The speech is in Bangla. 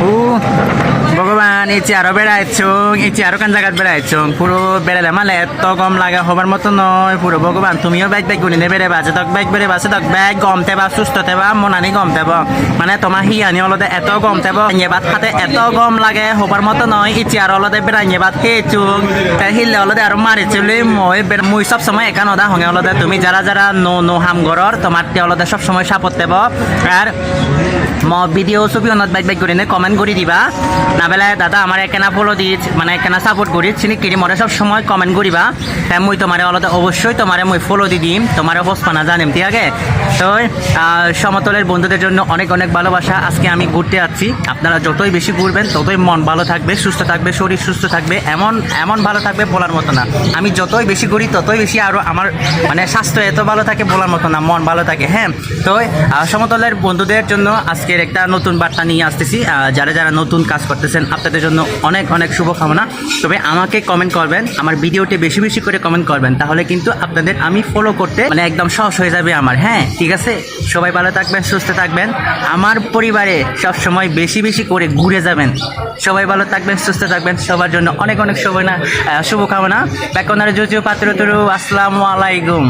ও ভগবান এই চেয়ারও বেড়াইছো, এই চেয়ারও কান জায়গাত বেড়াইছো, পুরো বেড়ালে মালে এত গম লাগে হবার মতো নয় পুরো। ভগবান তুমিও ব্যাগ ব্যাগ গুলি বেড়ে বাজে তক ব্যাগ বেড়ে বাজে তক ব্যাগ গমতে বা সুস্থ তেবা মনানি গমতে মানে তোমার হিয়ানি অলদে এত গমতে ইয়ে বাদ খাতে এত গম লাগে হবার মতো নয়। এই চেয়ার অলদে বেড়াইয়ে বাদ খেয়েছো হিললে অলদে আর মারি চলে মুই সব সময় এখান ওদা হঙে অলদে তুমি যারা যারা নো হাম গরর তোমার অলদে সব সময় সাপোর্ট দেব। আর ভিডিও ছবি অনত বাইক বাইক করে কমেন্ট করে দিবা না বেলা দাদা আমার এখানে ফলো দিস মানে এখানে সাপোর্ট করি চিনি কিনি মরে সব সময় কমেন্ট করিবা। তাই মুই তোমার আলাদা অবশ্যই তোমার মুই ফলো দি দিম, তোমার হোসপানা জানিম ঠিক আছে। তো সমতলের বন্ধুদের জন্য অনেক অনেক ভালোবাসা। আজকে আমি ঘুরতে যাচ্ছি, আপনারা যতই বেশি ঘুরবেন ততই মন ভালো থাকবে, সুস্থ থাকবে, শরীর সুস্থ থাকবে, এমন এমন ভালো থাকবে বলার মতো না। আমি যতই বেশি ঘুরি ততই বেশি আরও আমার মানে স্বাস্থ্য এত ভালো থাকে বলার মতো না, মন ভালো থাকে। হ্যাঁ, তো সমতলের বন্ধুদের জন্য আজকের একটা নতুন বার্তা নিয়ে আসতেছি। যারা যারা নতুন কাজ করতেছেন আপনাদের জন্য অনেক অনেক শুভকামনা। তবে আমাকে কমেন্ট করবেন, আমার ভিডিওতে বেশি বেশি করে কমেন্ট করবেন, তাহলে কিন্তু আপনাদের আমি ফলো করতে মানে একদম সহজ হয়ে যাবে আমার। হ্যাঁ ঠিক আছে, সবাই ভালো থাকবেন, সুস্থ থাকবেন, আমার পরিবারে সব সময় বেশি বেশি করে ঘুরে যাবেন। সবাই ভালো থাকবেন, সুস্থ থাকবেন, সবার জন্য অনেক অনেক শুভকামনা। ব্যাকনারে জুজু পাত্র তুরু, আসসালামু আলাইকুম।